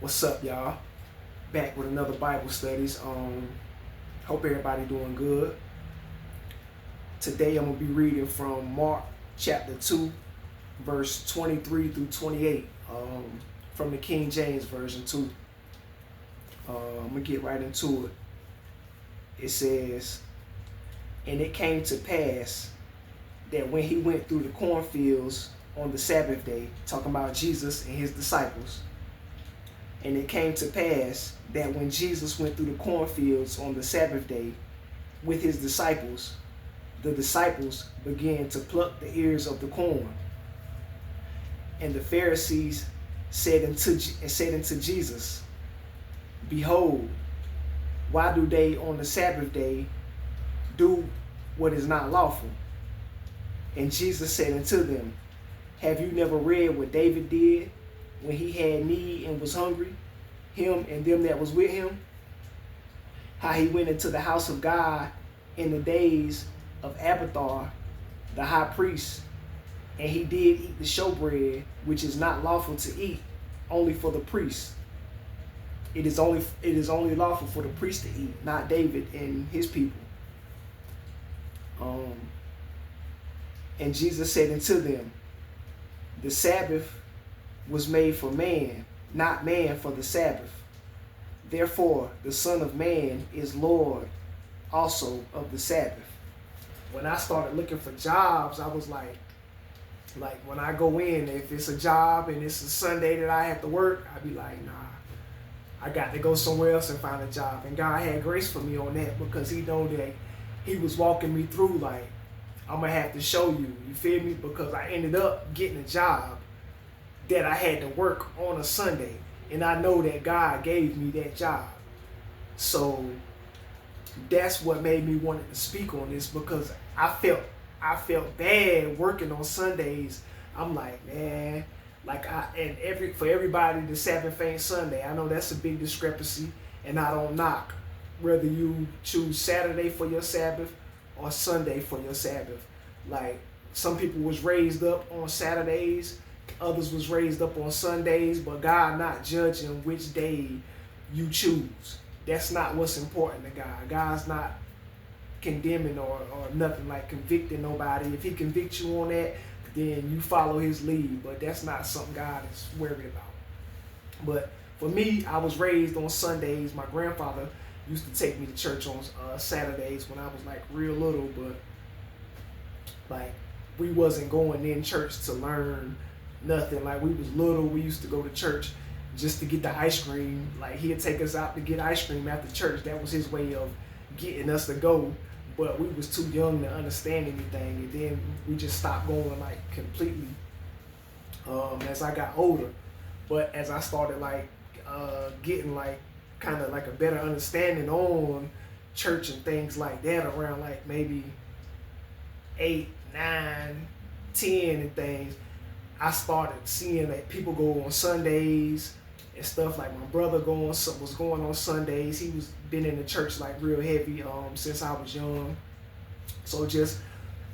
What's up, y'all? Back with another Bible studies. Hope everybody doing good. Today I'm gonna be reading from Mark chapter 2, verse 23 through 28, from the King James version too. I'm gonna get right into it. It says, "And it came to pass that when he went through the cornfields on the Sabbath day," talking about Jesus and his disciples. "And it came to pass that when Jesus went through the cornfields on the Sabbath day with his disciples, the disciples began to pluck the ears of the corn. And the Pharisees said unto Jesus, Behold, why do they on the Sabbath day do what is not lawful? And Jesus said unto them, Have you never read what David did when he had need and was hungry, him and them that was with him? How he went into the house of God in the days of Abiathar, the high priest, and he did eat the showbread, which is not lawful to eat, only for the priest. It is only lawful for the priest to eat, not David and his people. And Jesus said unto them, The Sabbath was made for man, not man for the Sabbath. Therefore, the Son of Man is Lord also of the Sabbath." When I started looking for jobs, I was like when I go in, if it's a job and it's a Sunday that I have to work, I'd be like, nah, I got to go somewhere else and find a job. And God had grace for me on that because he know that he was walking me through, like, I'm going to have to show you, you feel me? Because I ended up getting a job that I had to work on a Sunday. And I know that God gave me that job. So that's what made me want to speak on this, because I felt bad working on Sundays. I'm like, man, for everybody, the Sabbath ain't Sunday. I know that's a big discrepancy, and I don't knock whether you choose Saturday for your Sabbath or Sunday for your Sabbath. Like, some people was raised up on Saturdays, others was raised up on Sundays, but God not judging which day you choose. That's not what's important to God. God's not condemning or nothing, like convicting nobody. If he convicts you on that, then you follow his lead, but that's not something God is worried about. But for me, I was raised on Sundays. My grandfather used to take me to church on Saturdays when I was like real little, but like we wasn't going in church to learn nothing. Like, we was little, we used to go to church just to get the ice cream. Like, he'd take us out to get ice cream after church. That was his way of getting us to go. But we was too young to understand anything, and then we just stopped going like completely as I got older. But as I started getting like kind of like a better understanding on church and things like that, around like maybe 8, 9, 10 and things, I started seeing that people go on Sundays and stuff. Like, my brother was going on Sundays. He was been in the church like real heavy since I was young. So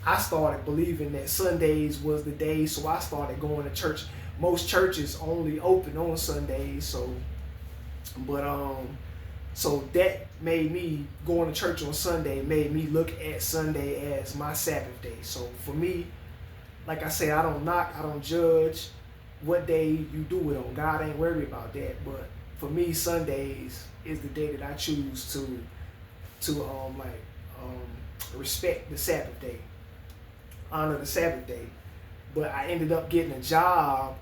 I started believing that Sundays was the day. So I started going to church. Most churches only open on Sundays. So that made me going to church on Sunday, made me look at Sunday as my Sabbath day. So for me, like I say, I don't knock, I don't judge what day you do it on. God ain't worried about that. But for me, Sundays is the day that I choose to respect the Sabbath day, honor the Sabbath day. But I ended up getting a job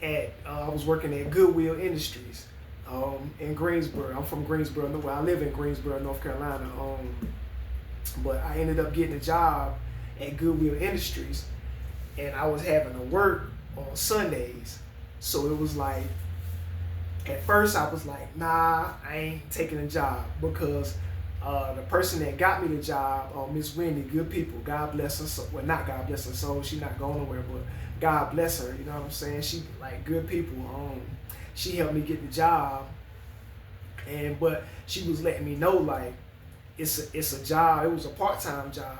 I was working at Goodwill Industries in Greensboro. I'm from Greensboro. I live in Greensboro, North Carolina. But I ended up getting a job at Goodwill Industries, and I was having to work on Sundays. So it was like, at first I was like, nah, I ain't taking a job, because the person that got me the job, Miss Wendy, good people, God bless her. Well, not God bless her soul, she not going nowhere, but God bless her, you know what I'm saying? She like good people. She helped me get the job, but she was letting me know, like, it's a job. It was a part-time job,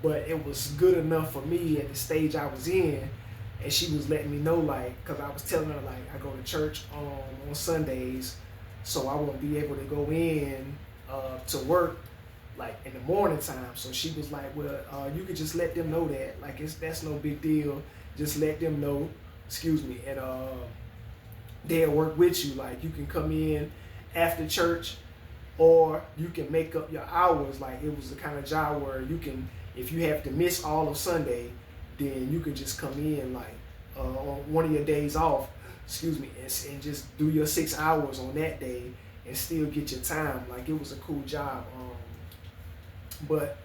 but it was good enough for me at the stage I was in and she was letting me know, like, because I was telling her, like, I go to church on Sundays, so I won't be able to go in to work like in the morning time. So she was like, well, you could just let them know that, like, that's no big deal. Just let them know, excuse me, and they'll work with you. Like, you can come in after church, or you can make up your hours. Like, it was the kind of job where you can, if you have to miss all of Sunday, then you can just come in, like, on one of your days off, excuse me, and just do your 6 hours on that day and still get your time. Like, it was a cool job. But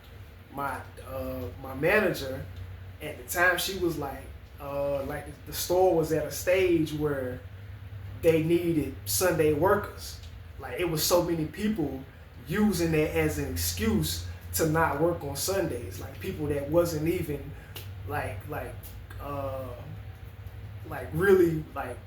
my manager at the time, she was like the store was at a stage where they needed Sunday workers. Like, it was so many people using that as an excuse to not work on Sundays. Like, people that wasn't even like really like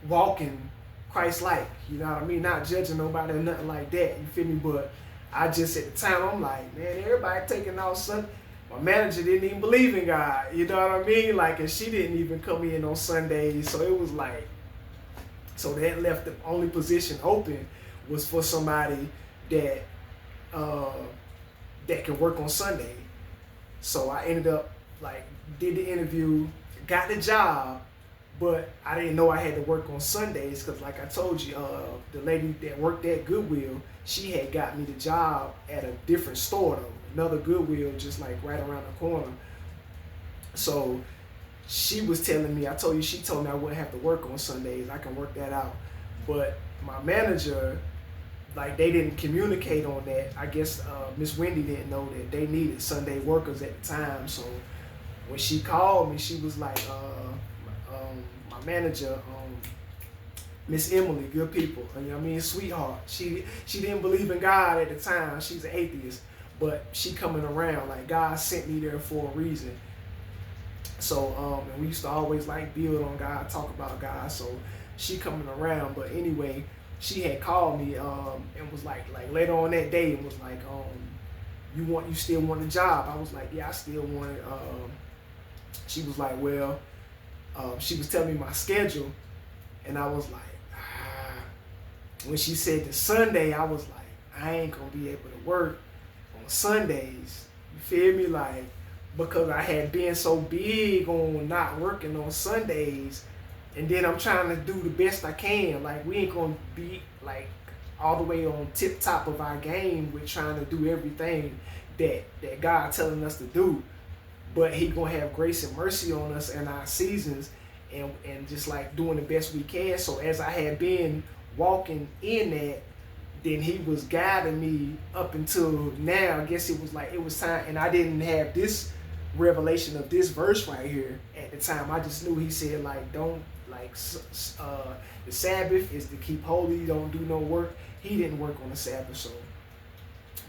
walking Christ-like, you know what I mean? Not judging nobody or nothing like that, you feel me? But I just, at the time, I'm like, man, everybody taking off Sunday. My manager didn't even believe in God, you know what I mean? Like, and she didn't even come in on Sundays, so it was like, so that left the only position open was for somebody that that can work on Sunday. So I ended up, like, did the interview, got the job, but I didn't know I had to work on Sundays because, like I told you, the lady that worked at Goodwill, she had got me the job at a different store though, another Goodwill just like right around the corner. So she was telling me, she told me I wouldn't have to work on Sundays. I can work that out. But my manager, like, they didn't communicate on that. I guess Miss Wendy didn't know that they needed Sunday workers at the time. So when she called me, she was like, my manager, Miss Emily, good people, you know what I mean, sweetheart. She didn't believe in God at the time. She's an atheist, but she coming around. Like, God sent me there for a reason. So and we used to always like build on God, talk about God. So she coming around. But anyway, she had called me and was like later on that day and was like, you still want a job? I was like, yeah, I still want it. She was like, well, she was telling me my schedule, and I was like, when she said the Sunday, I was like, I ain't gonna be able to work on Sundays. You feel me? Like, because I had been so big on not working on Sundays, and then I'm trying to do the best I can. Like, we ain't gonna be like all the way on tip top of our game with trying to do everything that God telling us to do. But he gonna have grace and mercy on us in our seasons, and just like doing the best we can. So as I had been walking in that, then he was guiding me up until now. I guess it was time, and I didn't have this revelation of this verse right here at the time. I just knew he said, like, don't, like, the Sabbath is to keep holy, don't do no work. He didn't work on the Sabbath. So,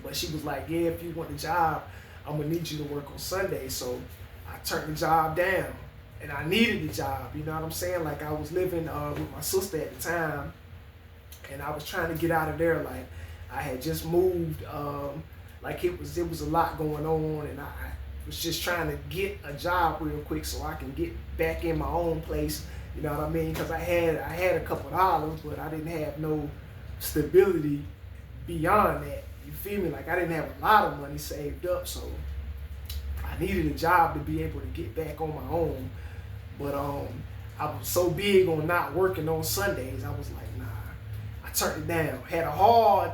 but she was like, yeah, if you want the job, I'm gonna need you to work on Sunday. So I turned the job down, and I needed the job, you know what I'm saying? Like, I was living with my sister at the time, and I was trying to get out of there. Like, I had just moved, like, it was a lot going on, and I was just trying to get a job real quick so I can get back in my own place, you know what I mean? Because I had a couple dollars, but I didn't have no stability beyond that. You feel me? Like, I didn't have a lot of money saved up, so I needed a job to be able to get back on my own. But I was so big on not working on Sundays, I was like, nah. I turned it down. Had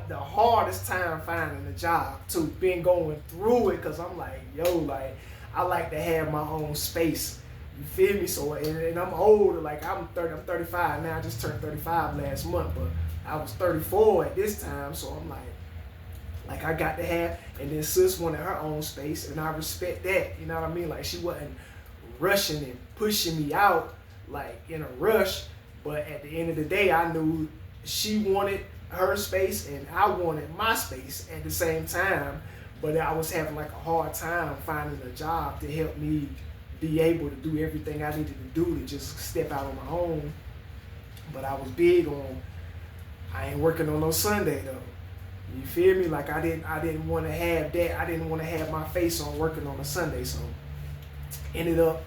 the hardest time finding a job too. Been going through it because I'm like, yo, like, I like to have my own space. You feel me? So, and I'm older. Like, I'm 35 now. I just turned 35 last month, but I was 34 at this time. So I'm like I got to have, and then sis wanted her own space, and I respect that. You know what I mean? Like, she wasn't rushing and pushing me out like in a rush, but at the end of the day, I knew she wanted her space and I wanted my space at the same time. But I was having like a hard time finding a job to help me be able to do everything I needed to do to just step out on my own. But I was big on, I ain't working on no Sunday though. You feel me? Like, I didn't want to have that. I didn't want to have my face on working on a Sunday. So ended up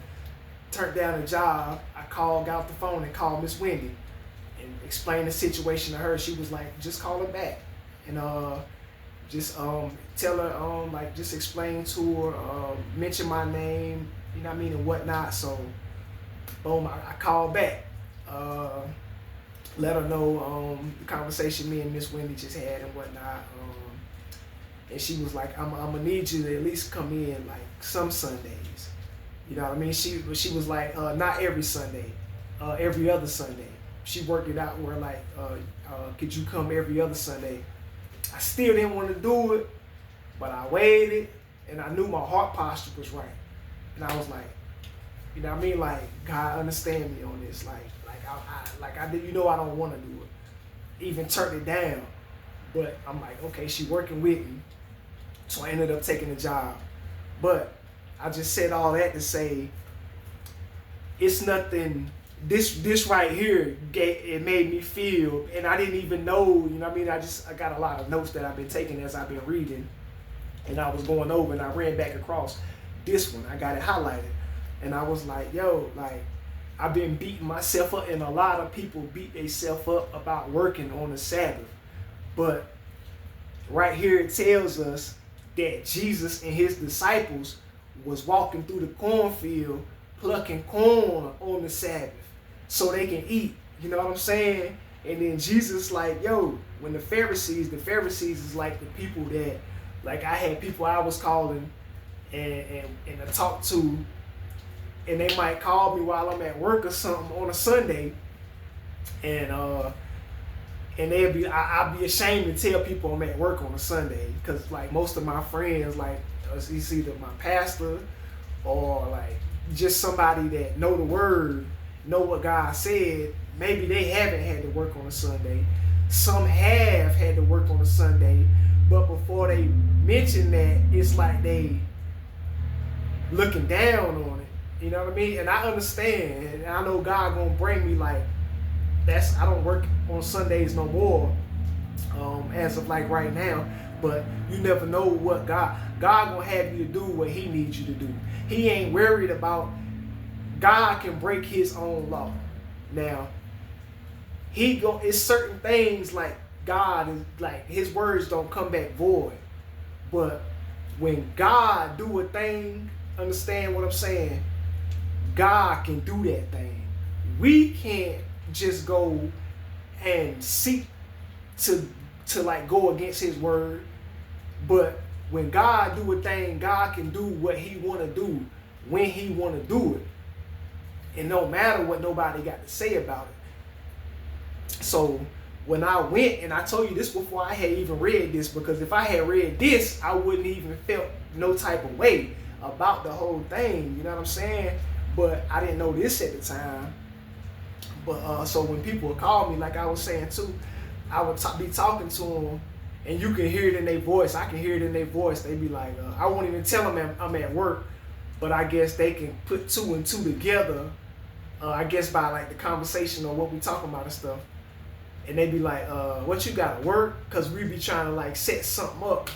turned down a job. I got off the phone and called Miss Wendy and explained the situation to her. She was like, just call her back and just tell her like just explain to her, mention my name, you know what I mean, and whatnot. So boom, I called back, let her know the conversation me and Miss Wendy just had and whatnot. And she was like, I'm gonna need you to at least come in like some Sundays. You know what I mean? She was like, not every Sunday, every other Sunday. She worked it out where like, could you come every other Sunday? I still didn't want to do it, but I waited, and I knew my heart posture was right. And I was like, you know what I mean? Like, God understand me on this. I did, you know, I don't want to do it. Even turned it down. But I'm like, okay, she working with me. So I ended up taking the job. But I just said all that to say, it's nothing, this right here, it made me feel, and I didn't even know, you know what I mean? I got a lot of notes that I've been taking as I've been reading. And I was going over and I ran back across this one. I got it highlighted. And I was like, yo, like, I've been beating myself up, and a lot of people beat themselves up about working on the Sabbath. But right here it tells us that Jesus and his disciples was walking through the cornfield plucking corn on the Sabbath so they can eat. You know what I'm saying? And then Jesus like, yo, when the Pharisees is like the people that, like I had people I was calling and to talk to, and they might call me while I'm at work or something on a Sunday, and they'll be, I'll be ashamed to tell people I'm at work on a Sunday, because like most of my friends, like it's either my pastor or like just somebody that know the word, know what God said. Maybe they haven't had to work on a Sunday. Some have had to work on a Sunday, but before they mention that, it's like they looking down on it. You know what I mean? And I understand, and I know God gonna bring me like, I don't work on Sundays no more, as of like right now. But you never know what God gonna have you to do what he needs you to do. He ain't worried about, God can break his own law. Now, it's certain things like God is like, his words don't come back void. But when God do a thing, understand what I'm saying? God can do that thing. We can't just go and seek to like go against his word. But when God do a thing, God can do what he want to do when he want to do it. And no matter what nobody got to say about it. So when I went, and I told you this before I had even read this, because if I had read this, I wouldn't even felt no type of way about the whole thing. You know what I'm saying? But I didn't know this at the time. But so when people would call me, like I was saying too, I would be talking to them, and you can hear it in their voice. I can hear it in their voice. They be like, I won't even tell them I'm at work, but I guess they can put two and two together. I guess by like the conversation or what we talking about and stuff. And they be like, what you got to work? Because we be trying to like set something up.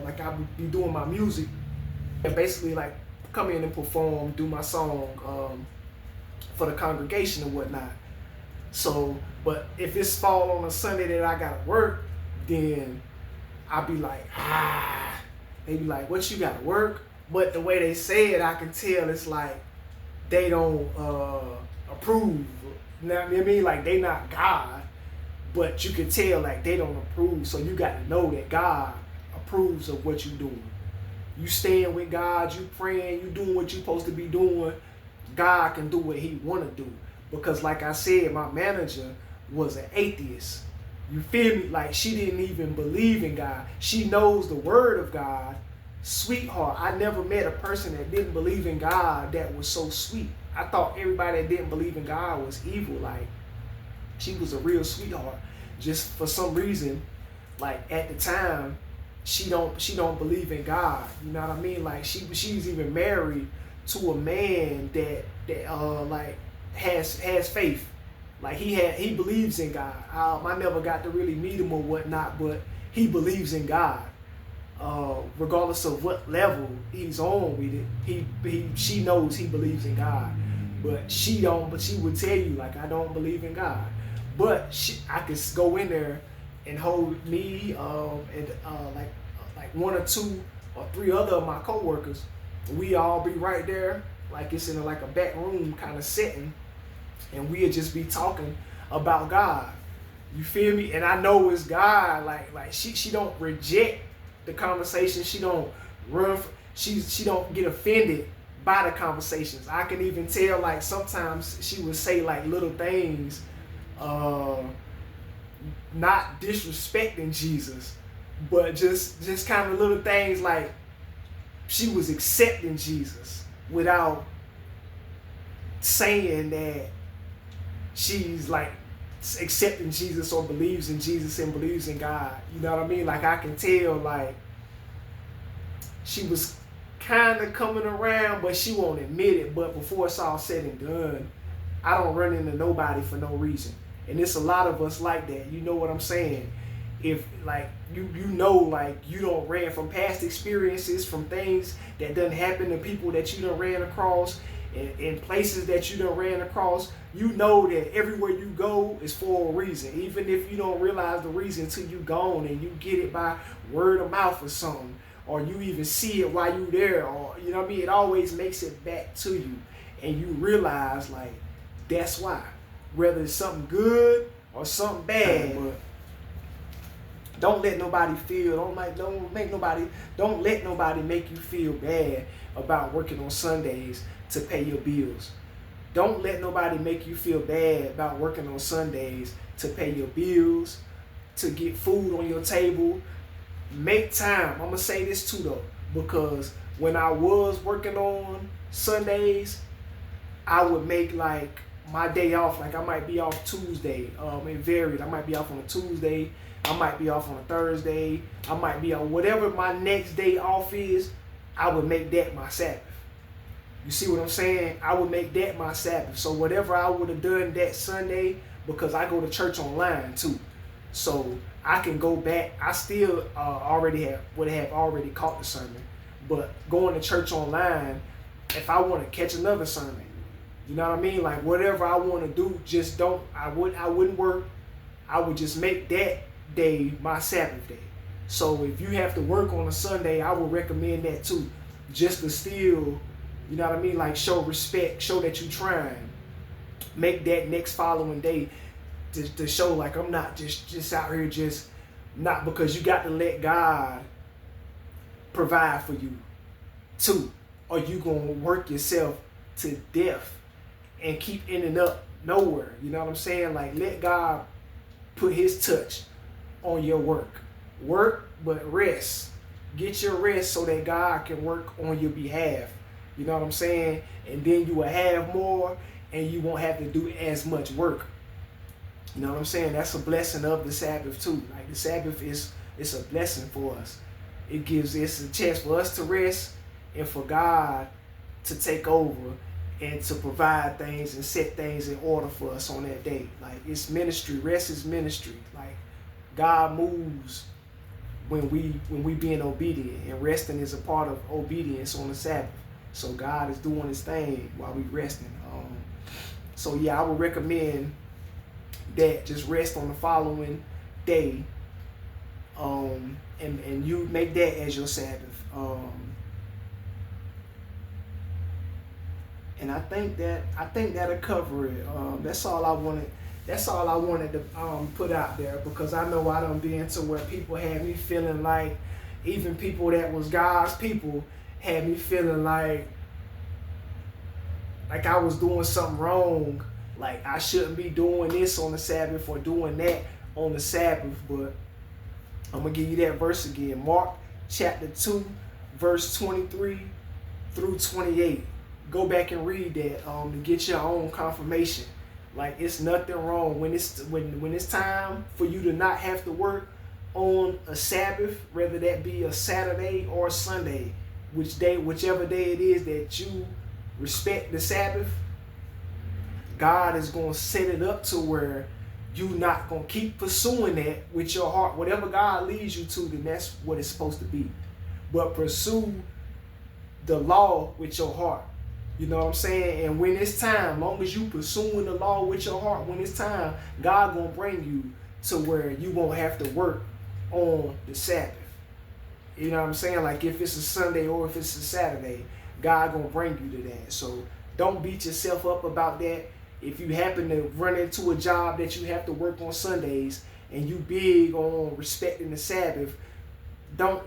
Like I be doing my music and basically like come in and perform, do my song for the congregation and whatnot. So, but if it's fall on a Sunday that I got to work, then I be like, They be like, what you got to work? But the way they say it, I can tell it's like they don't approve. You know what I mean? Like they not God, but you can tell like they don't approve. So you got to know that God approves of what you doing. You staying with God, you praying, you doing what you supposed to be doing. God can do what he want to do. Because like I said, my manager was an atheist. You feel me? Like she didn't even believe in God. She knows the word of God. Sweetheart, I never met a person that didn't believe in God that was so sweet. I thought everybody that didn't believe in God was evil. Like she was a real sweetheart. Just for some reason, like at the time, she don't believe in God. You know what I mean? Like she's even married to a man that like has faith. Like he believes in God. I never got to really meet him or whatnot, but he believes in God. Regardless of what level he's on with it, she knows he believes in God. But she don't. But she would tell you like, I don't believe in God. But I could go in there and hold me and like one or two or three other of my coworkers. We all be right there, like it's in like a back room kind of setting, and we'll just be talking about God. You feel me? And I know it's God. Like she don't reject the conversation. She don't run. She don't get offended by the conversations. I can even tell like sometimes she would say like little things, not disrespecting Jesus, but just kind of little things like she was accepting Jesus without saying that she's like accepting Jesus or believes in Jesus and believes in God. You know what I mean? Like I can tell like she was kind of coming around, but she won't admit it. But before it's all said and done, I don't run into nobody for no reason. And it's a lot of us like that. You know what I'm saying? If like you know like you don't ran from past experiences, from things that done happen to people that you done ran across, in places that you done ran across, you know that everywhere you go is for a reason. Even if you don't realize the reason until you gone and you get it by word of mouth or something, or you even see it while you there, or you know what I mean, it always makes it back to you, and you realize like that's why. Whether it's something good or something bad, but don't let nobody feel, don't let nobody make you feel bad about working on Sundays to pay your bills. Don't let nobody make you feel bad about working on Sundays to pay your bills, to get food on your table. Make time. I'm gonna say this too though, because when I was working on Sundays, I would make like my day off, like I might be off Tuesday. It varied. I might be off on a Tuesday. I might be off on a Thursday. I might be on whatever my next day off is. I would make that my Sabbath. You see what I'm saying? I would make that my Sabbath. So whatever I would have done that Sunday, because I go to church online too, so I can go back. I still would have already caught the sermon, but going to church online, if I want to catch another sermon. You know what I mean? Like whatever I want to do, just don't. I wouldn't work. I would just make that day my Sabbath day. So if you have to work on a Sunday, I would recommend that too, just to still, you know what I mean? Like show respect, show that you trying. Make that next following day to show like I'm not just out here just not, because you got to let God provide for you too, or you gonna work yourself to death and keep ending up nowhere. You know what I'm saying? Like let God put his touch on your work. Work, but rest. Get your rest so that God can work on your behalf. You know what I'm saying? And then you will have more and you won't have to do as much work. You know what I'm saying? That's a blessing of the Sabbath too. Like the Sabbath it's a blessing for us. It's a chance for us to rest and for God to take over and to provide things and set things in order for us on that day. Like it's ministry. Rest is ministry. Like God moves when we being obedient, and resting is a part of obedience on the Sabbath. So God is doing his thing while we resting. So yeah, I would recommend that. Just rest on the following day, and you make that as your Sabbath. And I think that'll cover it. That's all I wanted to put out there, because I know I done been to where people had me feeling like, even people that was God's people had me feeling like I was doing something wrong, like I shouldn't be doing this on the Sabbath or doing that on the Sabbath. But I'm gonna give you that verse again. Mark chapter 2, verse 23 through 28. Go back and read that to get your own confirmation. Like it's nothing wrong when it's time for you to not have to work on a Sabbath, whether that be a Saturday or a Sunday, whichever day it is that you respect the Sabbath. God is going to set it up to where you're not going to keep pursuing that with your heart. Whatever God leads you to, then that's what it's supposed to be. But pursue the law with your heart. You know what I'm saying? And when it's time, long as you pursuing the law with your heart, when it's time, God gonna bring you to where you won't have to work on the Sabbath. You know what I'm saying? Like if it's a Sunday or if it's a Saturday, God gonna bring you to that. So don't beat yourself up about that. If you happen to run into a job that you have to work on Sundays and you big on respecting the Sabbath,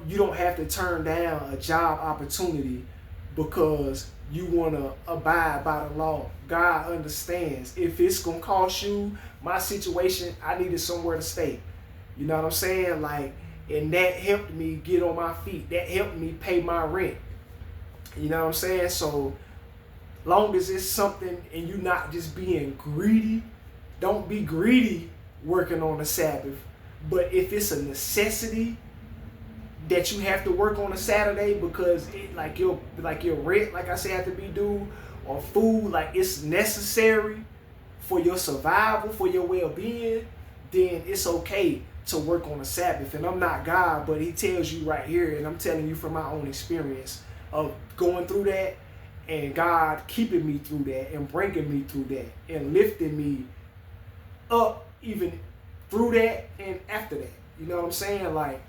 you don't have to turn down a job opportunity because you want to abide by the law. God understands. If it's gonna cost you, my situation, I needed somewhere to stay. You know what I'm saying? Like, and that helped me get on my feet. That helped me pay my rent. You know what I'm saying? So long as it's something and you not just being greedy, don't be greedy working on the Sabbath. But if it's a necessity that you have to work on a Saturday because it like your rent, like I said, have to be due, or food, like it's necessary for your survival, for your well-being, then it's okay to work on a Sabbath. And I'm not God, but he tells you right here, and I'm telling you from my own experience of going through that, and God keeping me through that and bringing me through that and lifting me up even through that and after that. You know what I'm saying? Like,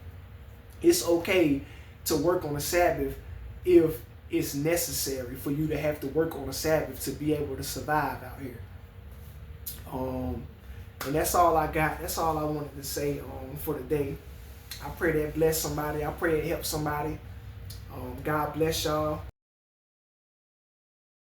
it's okay to work on a Sabbath if it's necessary for you to have to work on a Sabbath to be able to survive out here. And that's all I got. That's all I wanted to say for today. I pray that bless somebody. I pray it helps somebody. God bless y'all.